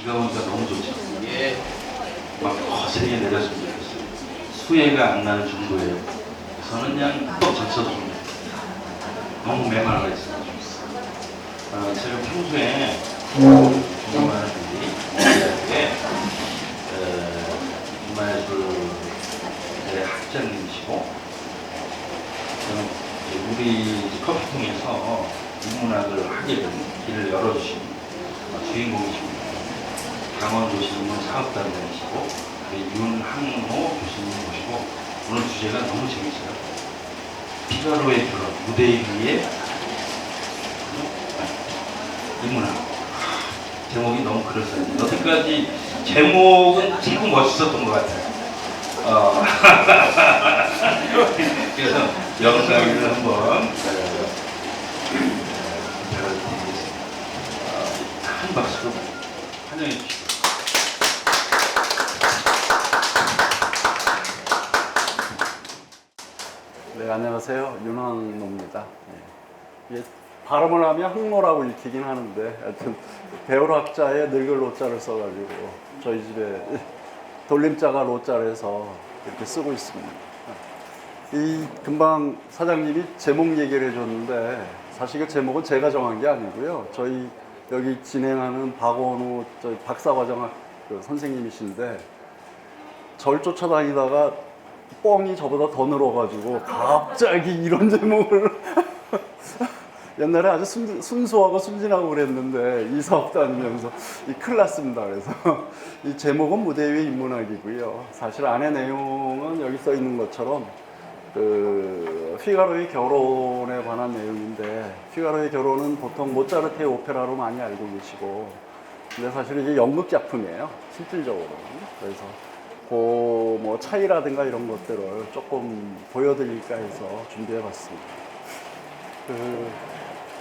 비가 오니까 너무 좋죠. 이게 막 거세게 내렸으면 좋겠어요. 수해가 안 나는 정도예요. 저는 그냥 또 젖혀서 너무 메말라 있어요. 제가 평소에 존경하는 분이 문화예술 학장님이시고 저는 우리 커피통에서 인문학을 하게 된 길을 열어주신 주인공이십니다. 강원도시 인문사업단장이시고 윤항모 교수님 모시고 오늘 주제가 너무 재밌어요. 피가로의 결혼 무대 위에 인문학. 제목이 너무 그럴싸해요. 여태까지 제목은 참 멋있었던 것 같아요. 그래서 영상을 한번 배워드리겠습니다. 한 박수로 환영해 주시고. 네, 안녕하세요. 윤항노입니다. 네. 발음을 하면 항노라고 읽히긴 하는데 하여튼 배우학자의 늙을 로자를 써가지고 저희 집에 돌림자가 로자라서 이렇게 쓰고 있습니다. 이 금방 사장님이 제목 얘기를 해줬는데 사실 그 제목은 제가 정한 게 아니고요. 저희 여기 진행하는 박원우 박사과정학 선생님이신데 절 쫓아다니다가 뻥이 저보다 더 늘어가지고 갑자기 이런 제목을 옛날에 아주 순수하고 순진하고 그랬는데 이 사업 다니면서 큰일 났습니다. 그래서 이 제목은 무대 위의 인문학이고요. 사실 안에 내용은 여기 써 있는 것처럼 그 피가로의 결혼에 관한 내용인데 피가로의 결혼은 보통 모차르트의 오페라로 많이 알고 계시고 근데 사실 이게 연극 작품이에요. 실질적으로는. 그래서 그 뭐 차이라든가 이런 것들을 조금 보여드릴까 해서 준비해봤습니다.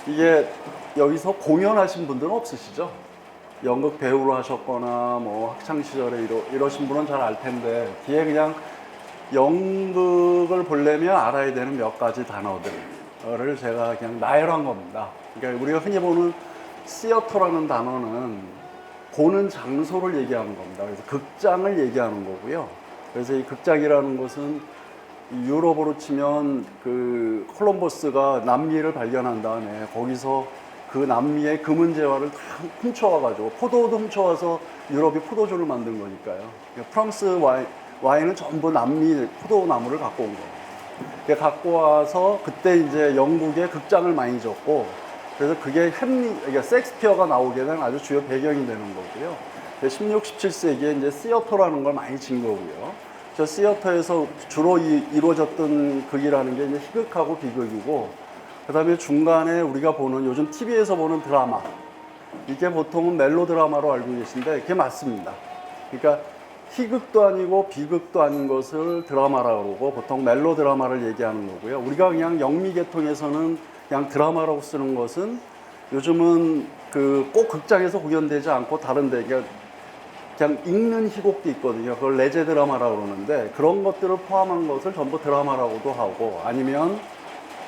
이게 여기서 공연하신 분들은 없으시죠? 연극 배우로 하셨거나 뭐 학창 시절에 이러신 분은 잘 알 텐데 뒤에 그냥 연극을 보려면 알아야 되는 몇 가지 단어들을 제가 그냥 나열한 겁니다. 그러니까 우리가 흔히 보는 시어터라는 단어는 보는 장소를 얘기하는 겁니다. 그래서 극장을 얘기하는 거고요. 그래서 이 극장이라는 것은 유럽으로 치면 그 콜럼버스가 남미를 발견한 다음에 거기서 그 남미의 금은 재화를 다 훔쳐와가지고 포도도 훔쳐와서 유럽이 포도주를 만든 거니까요. 그러니까 프랑스 와인은 전부 남미 포도나무를 갖고 온 거예요. 갖고 와서 그때 이제 영국에 극장을 많이 줬고 그래서 그게 그러니까 셰익스피어가 나오게 된 아주 주요 배경이 되는 거고요. 16, 17세기에 이제 시어터라는 걸 많이 진 거고요. 저 시어터에서 주로 이루어졌던 극이라는 게 이제 희극하고 비극이고, 그 다음에 중간에 우리가 보는 요즘 TV에서 보는 드라마, 이게 보통은 멜로드라마로 알고 계신데 그게 맞습니다. 그러니까 희극도 아니고 비극도 아닌 것을 드라마라고 그러고 보통 멜로드라마를 얘기하는 거고요. 우리가 그냥 영미계통에서는 그냥 드라마라고 쓰는 것은 요즘은 그 꼭 극장에서 공연되지 않고 다른데 그냥 읽는 희곡도 있거든요. 그걸 레제 드라마라고 그러는데 그런 것들을 포함한 것을 전부 드라마라고도 하고 아니면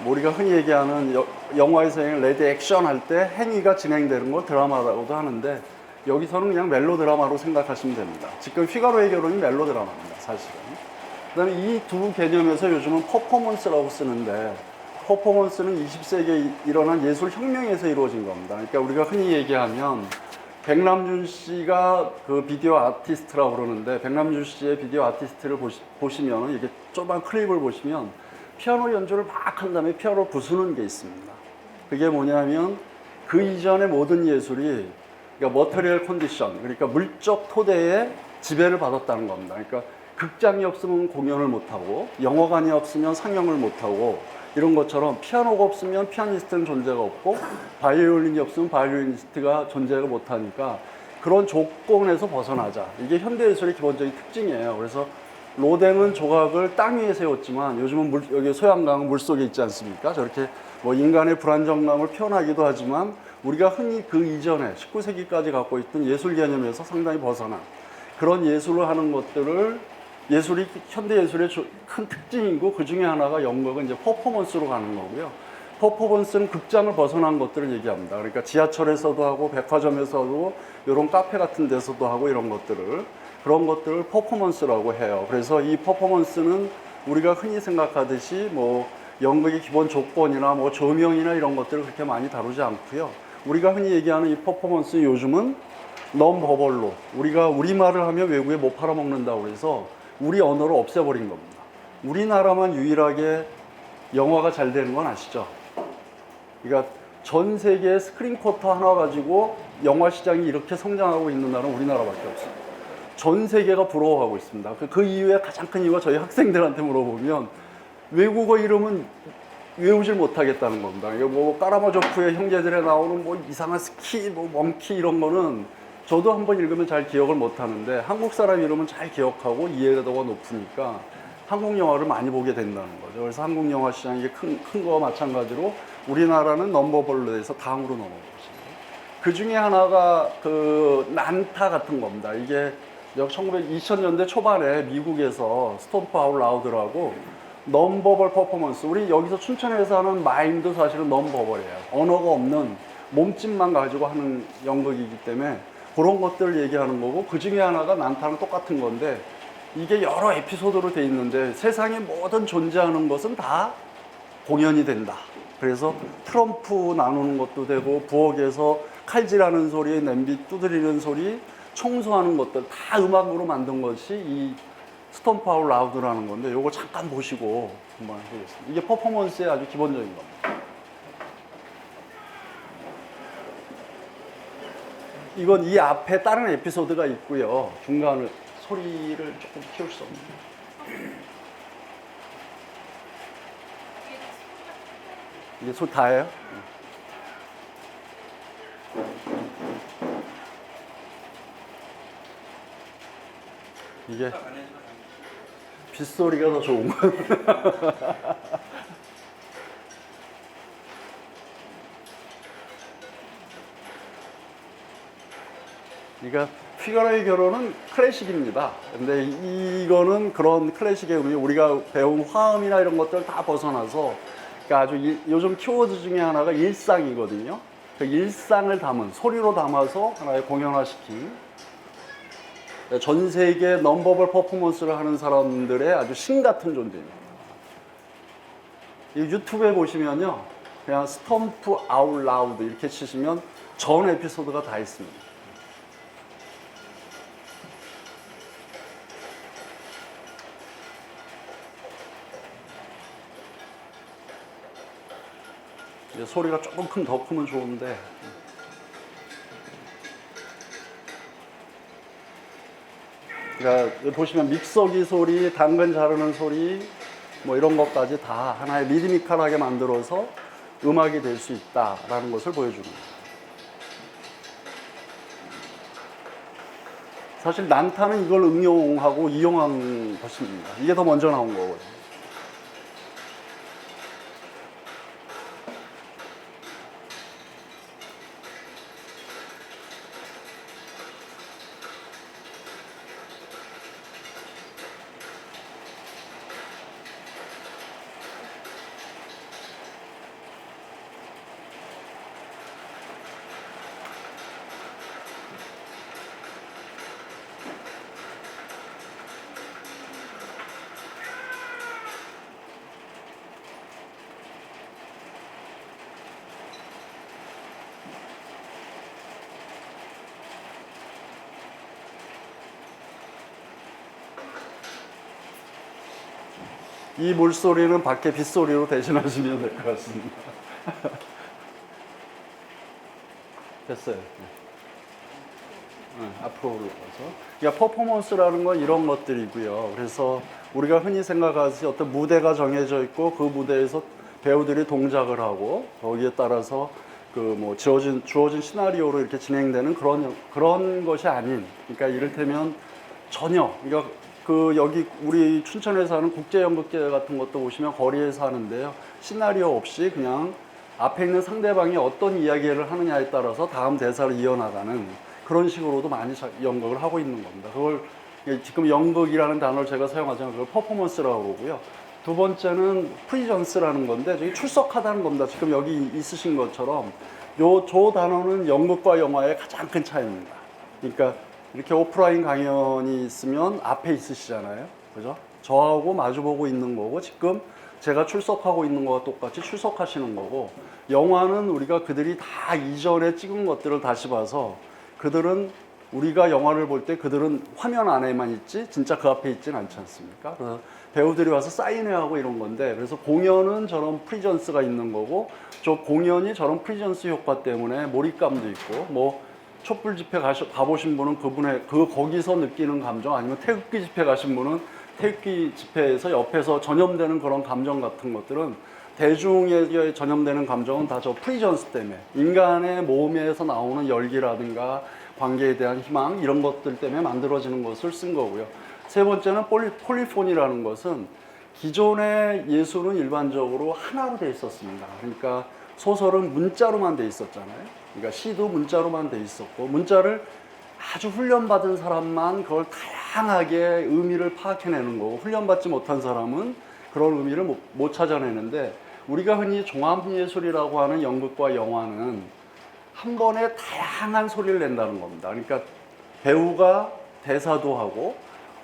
우리가 흔히 얘기하는 영화에서 레드 액션 할 때 행위가 진행되는 걸 드라마라고도 하는데 여기서는 그냥 멜로드라마로 생각하시면 됩니다. 지금 피가로의 결혼이 멜로드라마입니다. 사실은. 그 다음에 이 두 개념에서 요즘은 퍼포먼스라고 쓰는데 퍼포먼스는 20세기에 일어난 예술 혁명에서 이루어진 겁니다. 그러니까 우리가 흔히 얘기하면 백남준 씨가 그 비디오 아티스트라고 그러는데 백남준 씨의 비디오 아티스트를 보시면 이게 조그만 클립을 보시면 피아노 연주를 막 한 다음에 피아노를 부수는 게 있습니다. 그게 뭐냐면 그 이전의 모든 예술이 그러니까 머터리얼 컨디션 그러니까 물적 토대에 지배를 받았다는 겁니다. 그러니까 극장이 없으면 공연을 못하고 영화관이 없으면 상영을 못하고 이런 것처럼 피아노가 없으면 피아니스트는 존재가 없고 바이올린이 없으면 바이올리니스트가 존재가 못하니까 그런 조건에서 벗어나자. 이게 현대예술의 기본적인 특징이에요. 그래서 로댕은 조각을 땅 위에 세웠지만 요즘은 여기 소양강은 물속에 있지 않습니까? 저렇게 뭐 인간의 불안정감을 표현하기도 하지만 우리가 흔히 그 이전에 19세기까지 갖고 있던 예술 개념에서 상당히 벗어난 그런 예술을 하는 것들을 예술이 현대 예술의 큰 특징이고 그 중에 하나가 연극은 이제 퍼포먼스로 가는 거고요. 퍼포먼스는 극장을 벗어난 것들을 얘기합니다. 그러니까 지하철에서도 하고 백화점에서도 이런 카페 같은 데서도 하고 이런 것들을 그런 것들을 퍼포먼스라고 해요. 그래서 이 퍼포먼스는 우리가 흔히 생각하듯이 뭐 연극의 기본 조건이나 뭐 조명이나 이런 것들을 그렇게 많이 다루지 않고요. 우리가 흔히 얘기하는 이 퍼포먼스 요즘은 넘버벌로 우리가 우리말을 하면 외국에 못 팔아먹는다고 해서 우리 언어를 없애버린 겁니다. 우리나라만 유일하게 영화가 잘 되는 건 아시죠? 그러니까 전 세계의 스크린 쿼터 하나 가지고 영화 시장이 이렇게 성장하고 있는 나라는 우리나라밖에 없어요. 전 세계가 부러워하고 있습니다. 그 이유의 가장 큰 이유가 저희 학생들한테 물어보면 외국어 이름은 외우질 못하겠다는 겁니다. 이거 뭐 까라마조프의 형제들에 나오는 뭐 이상한 스키, 뭐 멍키 이런 거는 저도 한번 읽으면 잘 기억을 못 하는데 한국 사람 이름은 잘 기억하고 이해도가 높으니까 한국 영화를 많이 보게 된다는 거죠. 그래서 한국 영화 시장이 큰 거와 마찬가지로 우리나라는 넘버벌로 해서 다음으로 넘어가고 있습니다. 그 중에 하나가 그 난타 같은 겁니다. 이게 2000년대 초반에 미국에서 스톰프 아웃 라우드라고 넘버벌 퍼포먼스, 우리 여기서 춘천에서 하는 마임도 사실은 넘버벌이에요. 언어가 없는 몸짓만 가지고 하는 연극이기 때문에 그런 것들을 얘기하는 거고, 그 중에 하나가 난타랑 똑같은 건데 이게 여러 에피소드로 돼 있는데 세상에 모든 존재하는 것은 다 공연이 된다. 그래서 트럼프 나누는 것도 되고 부엌에서 칼질하는 소리, 냄비 두드리는 소리, 청소하는 것들 다 음악으로 만든 것이 이 스톰프 아웃 라우드라는 건데, 요거 잠깐 보시고 한번 해보겠습니다. 이게 퍼포먼스의 아주 기본적인 겁니다. 이건 이 앞에 다른 에피소드가 있고요. 중간을 소리를 조금 키울 수 없는. 이게 소리 다예요? 이게 빗소리가 더 좋은 거예요. 그러니까 피가로의 결혼은 클래식입니다. 근데 이거는 그런 클래식의 의미, 우리가 배운 화음이나 이런 것들 다 벗어나서, 그러니까 아주 요즘 키워드 중에 하나가 일상이거든요. 그 일상을 담은, 소리로 담아서 하나의 공연화시킨 전 세계 넘버벌 퍼포먼스를 하는 사람들의 아주 신 같은 존재입니다. 이 유튜브에 보시면요, 그냥 스톰프 아웃 라우드 이렇게 치시면 전 에피소드가 다 있습니다. 이제 소리가 조금 더 크면 좋은데, 그러니까 보시면 믹서기 소리, 당근 자르는 소리, 뭐 이런 것까지 다 하나의 리드미컬하게 만들어서 음악이 될 수 있다라는 것을 보여주는 거예요. 사실 난타는 이걸 응용하고 이용한 것입니다. 이게 더 먼저 나온 거거든요. 이 물소리는 밖에 빗소리로 대신하시면 될 것 같습니다. 됐어요. 네, 앞으로 올라가서. 그러니까 퍼포먼스라는 건 이런 것들이고요. 그래서 우리가 흔히 생각하듯이 어떤 무대가 정해져 있고 그 무대에서 배우들이 동작을 하고 거기에 따라서 그 뭐 주어진 시나리오로 이렇게 진행되는 그런 것이 아닌, 그러니까 이를테면 전혀, 그러니까 그 여기 우리 춘천에서 하는 국제연극제 같은 것도 보시면 거리에서 하는데요, 시나리오 없이 그냥 앞에 있는 상대방이 어떤 이야기를 하느냐에 따라서 다음 대사를 이어나가는 그런 식으로도 많이 연극을 하고 있는 겁니다. 그걸 지금 연극이라는 단어를 제가 사용하지만 그걸 퍼포먼스라고 보고요. 두 번째는 프리전스라는 건데 저기 출석하다는 겁니다. 지금 여기 있으신 것처럼 저 단어는 연극과 영화의 가장 큰 차이입니다. 그러니까 이렇게 오프라인 강연이 있으면 앞에 있으시잖아요. 그죠? 저하고 마주보고 있는 거고 지금 제가 출석하고 있는 거와 똑같이 출석하시는 거고 영화는 우리가 그들이 다 이전에 찍은 것들을 다시 봐서 그들은 우리가 영화를 볼 때 그들은 화면 안에만 있지 진짜 그 앞에 있지는 않지 않습니까? 그래서 배우들이 와서 사인회하고 이런 건데 그래서 공연은 저런 프리전스가 있는 거고 저 공연이 저런 프리전스 효과 때문에 몰입감도 있고 뭐 촛불 집회 가보신 분은 그분의 거기서 느끼는 감정 아니면 태극기 집회 가신 분은 태극기 집회에서 옆에서 전염되는 그런 감정 같은 것들은 대중에게 전염되는 감정은 다 저 프리전스 때문에 인간의 몸에서 나오는 열기라든가 관계에 대한 희망 이런 것들 때문에 만들어지는 것을 쓴 거고요. 세 번째는 폴리폰이라는 것은 기존의 예술은 일반적으로 하나로 돼 있었습니다. 그러니까 소설은 문자로만 돼 있었잖아요. 그러니까 시도 문자로만 돼 있었고 문자를 아주 훈련받은 사람만 그걸 다양하게 의미를 파악해내는 거고 훈련받지 못한 사람은 그런 의미를 못 찾아내는데 우리가 흔히 종합예술이라고 하는 연극과 영화는 한 번에 다양한 소리를 낸다는 겁니다. 그러니까 배우가 대사도 하고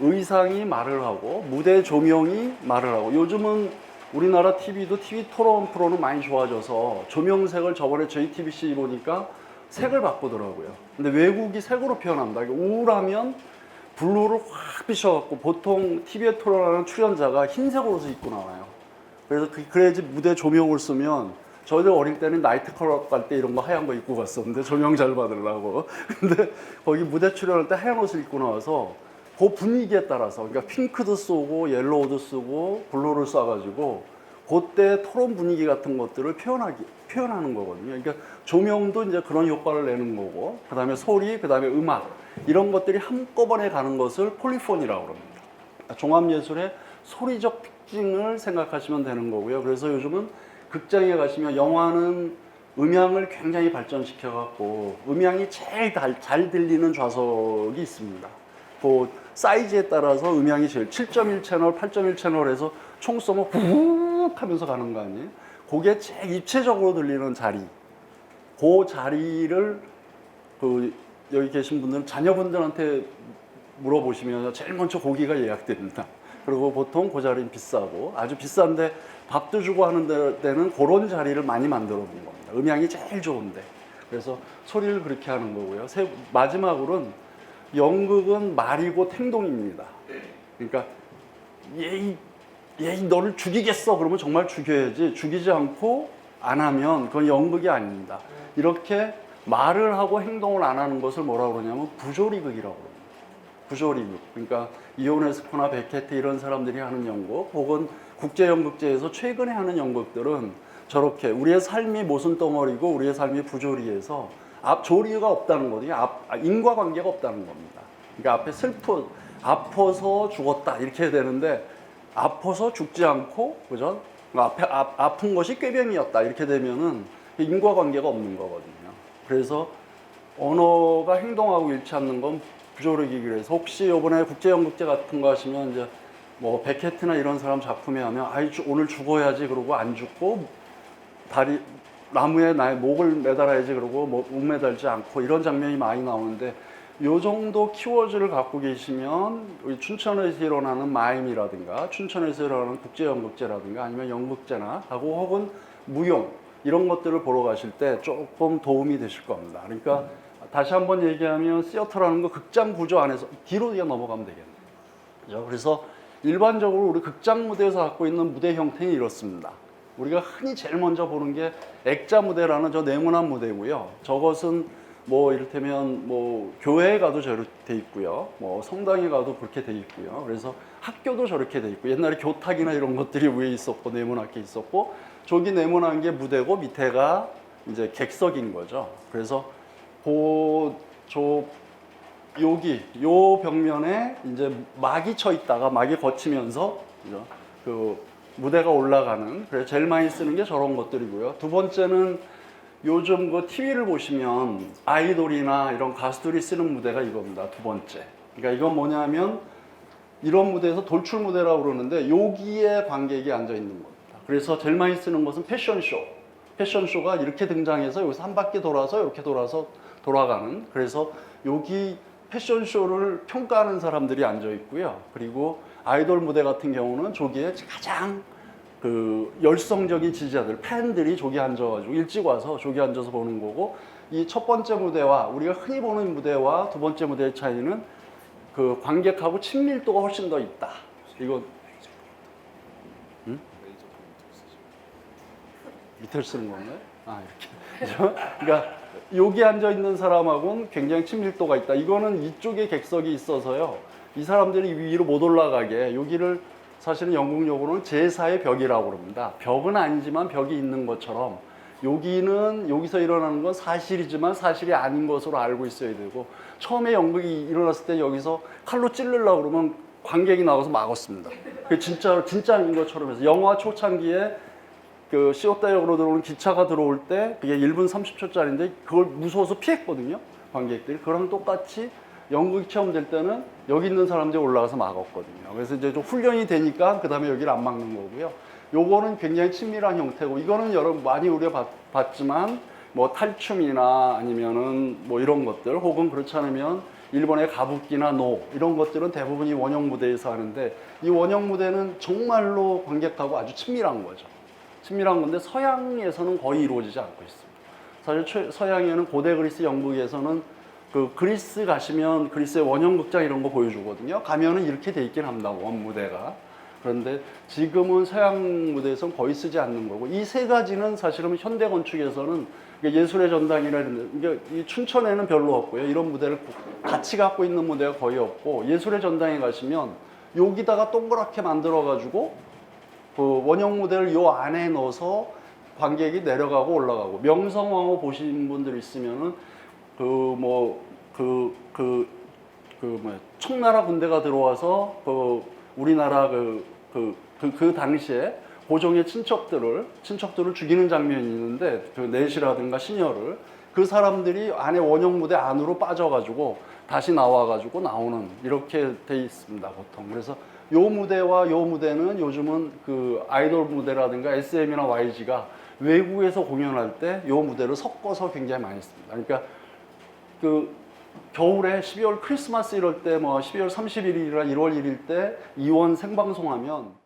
의상이 말을 하고 무대 조명이 말을 하고 요즘은 우리나라 TV도 TV 토론 프로는 많이 좋아져서 조명색을 저번에 JTBC 보니까 색을 바꾸더라고요. 근데 외국이 색으로 표현합니다. 우울하면 블루를 확 비춰갖고 보통 TV에 토론하는 출연자가 흰색 옷을 입고 나와요. 그래서 그래야지 무대 조명을 쓰면 저희들 어릴 때는 나이트 클럽 갈 때 이런 거 하얀 거 입고 갔었는데 조명 잘 받으려고. 근데 거기 무대 출연할 때 하얀 옷을 입고 나와서 그 분위기에 따라서 그러니까 핑크도 쓰고 옐로우도 쓰고 블루를 쏴가지고 그때 토론 분위기 같은 것들을 표현하는 거거든요. 그러니까 조명도 이제 그런 효과를 내는 거고 그다음에 소리, 그다음에 음악 이런 것들이 한꺼번에 가는 것을 폴리폰이라고 합니다. 종합예술의 소리적 특징을 생각하시면 되는 거고요. 그래서 요즘은 극장에 가시면 영화는 음향을 굉장히 발전시켜 갖고 음향이 제일 잘 들리는 좌석이 있습니다. 그 사이즈에 따라서 음향이 제일 7.1 채널, 8.1 채널에서 총 쏘면 훅 하면서 가는 거 아니에요? 그게 제일 입체적으로 들리는 자리. 그 자리를 여기 계신 분들은 자녀분들한테 물어보시면 제일 먼저 고기가 예약됩니다. 그리고 보통 그 자리는 비싸고 아주 비싼데 밥도 주고 하는 데는 그런 자리를 많이 만들어 본 겁니다. 음향이 제일 좋은데. 그래서 소리를 그렇게 하는 거고요. 마지막으로는 연극은 말이고 행동입니다. 그러니까 얘 너를 죽이겠어 그러면 정말 죽여야지 죽이지 않고 안 하면 그건 연극이 아닙니다. 이렇게 말을 하고 행동을 안 하는 것을 뭐라고 그러냐면 부조리극이라고 합니다. 부조리극. 그러니까 이오네스코나 베케트 이런 사람들이 하는 연극 혹은 국제연극제에서 최근에 하는 연극들은 저렇게 우리의 삶이 모순덩어리고 우리의 삶이 부조리해서 조리가 없다는 거거든요. 인과관계가 없다는 겁니다. 그러니까 앞에 아파서 죽었다 이렇게 해야 되는데 아파서 죽지 않고 그죠? 아픈 것이 꾀병이었다 이렇게 되면은 인과관계가 없는 거거든요. 그래서 언어가 행동하고 일치 않는 건 부조리기를 해서 혹시 이번에 국제연극제 같은 거 하시면 이제 뭐 베케트나 이런 사람 작품에 하면 오늘 죽어야지 그러고 안 죽고 나무에 나의 목을 매달아야지 그러고 목 매달지 않고 이런 장면이 많이 나오는데 요 정도 키워드를 갖고 계시면 우리 춘천에서 일어나는 마임이라든가 춘천에서 일어나는 국제연극제라든가 아니면 연극제나 하고 혹은 무용 이런 것들을 보러 가실 때 조금 도움이 되실 겁니다. 그러니까 다시 한번 얘기하면 시어터라는 거 극장 구조 안에서 뒤로 넘어가면 되겠네요. 그래서 일반적으로 우리 극장 무대에서 갖고 있는 무대 형태는 이렇습니다. 우리가 흔히 제일 먼저 보는 게 액자 무대라는 저 네모난 무대고요. 저것은 뭐 이를테면 뭐 교회에 가도 저렇게 돼 있고요. 뭐 성당에 가도 그렇게 돼 있고요. 그래서 학교도 저렇게 돼 있고 옛날에 교탁이나 이런 것들이 위에 있었고 네모나게 있었고 저기 네모난 게 무대고 밑에가 이제 객석인 거죠. 그래서 여기 요 벽면에 이제 막이 쳐 있다가 막이 거치면서 그 무대가 올라가는 그래서 제일 많이 쓰는 게 저런 것들이고요. 두 번째는 요즘 그 TV를 보시면 아이돌이나 이런 가수들이 쓰는 무대가 이겁니다. 두 번째. 그러니까 이건 뭐냐면 이런 무대에서 돌출 무대라고 그러는데 여기에 관객이 앉아 있는 겁니다. 그래서 제일 많이 쓰는 것은 패션쇼. 패션쇼가 이렇게 등장해서 여기서 한 바퀴 돌아서 이렇게 돌아서 돌아가는, 그래서 여기 패션쇼를 평가하는 사람들이 앉아 있고요. 그리고 아이돌 무대 같은 경우는 저기에 가장 그 열성적인 지지자들, 팬들이 저기 앉아가지고 일찍 와서 저기 앉아서 보는 거고, 이 첫 번째 무대와 우리가 흔히 보는 무대와 두 번째 무대의 차이는 그 관객하고 친밀도가 훨씬 더 있다. 이거 밑에 쓰는 건가요? 아, 이렇게. 그러니까 여기 앉아 있는 사람하고는 굉장히 친밀도가 있다. 이거는 이쪽에 객석이 있어서요. 이 사람들이 위로 못 올라가게 여기를 사실은 영국 용어로는 제4의 벽이라고 그럽니다. 벽은 아니지만 벽이 있는 것처럼 여기는 여기서 일어나는 건 사실이지만 사실이 아닌 것으로 알고 있어야 되고, 처음에 영국이 일어났을 때 여기서 칼로 찌르려고 그러면 관객이 나와서 막았습니다. 그 진짜인 것처럼 해서 영화 초창기에 그 시옷다역으로 들어오는 기차가 들어올 때 그게 1분 30초짜리인데 그걸 무서워서 피했거든요. 관객들이. 그랑 똑같이 연극이 처음 될 때는 여기 있는 사람들이 올라가서 막았거든요. 그래서 이제 좀 훈련이 되니까 그 다음에 여기를 안 막는 거고요. 요거는 굉장히 친밀한 형태고, 이거는 여러분 많이 우리가 봤지만 뭐 탈춤이나 아니면은 뭐 이런 것들, 혹은 그렇지 않으면 일본의 가부키나 노, 이런 것들은 대부분 이 원형 무대에서 하는데, 이 원형 무대는 정말로 관객하고 아주 친밀한 거죠. 친밀한 건데 서양에서는 거의 이루어지지 않고 있습니다. 사실 서양에는 고대 그리스 영국에서는 그 그리스 가시면 그리스의 원형 극장 이런 거 보여주거든요. 가면은 이렇게 돼 있긴 합니다. 원 무대가. 그런데 지금은 서양 무대에서는 거의 쓰지 않는 거고, 이 세 가지는 사실은 현대 건축에서는 예술의 전당이나 이런, 이 춘천에는 별로 없고요. 이런 무대를 같이 갖고 있는 무대가 거의 없고, 예술의 전당에 가시면 여기다가 동그랗게 만들어 가지고 그 원형 무대를 요 안에 넣어서 관객이 내려가고 올라가고, 명성황후 보신 분들 있으면은 청나라 군대가 들어와서 우리나라 그 당시에 고종의 친척들을 죽이는 장면이 있는데, 그 넷이라든가 신녀를, 그 사람들이 안에 원형 무대 안으로 빠져가지고 다시 나와가지고 나오는, 이렇게 돼 있습니다 보통. 그래서 요 무대와 요 무대는 요즘은 그 아이돌 무대라든가 SM이나 YG가 외국에서 공연할 때 요 무대를 섞어서 굉장히 많이 씁니다. 그러니까 그 겨울에 12월 크리스마스 이럴 때 뭐 12월 31일이나 1월 1일 때 이원 생방송하면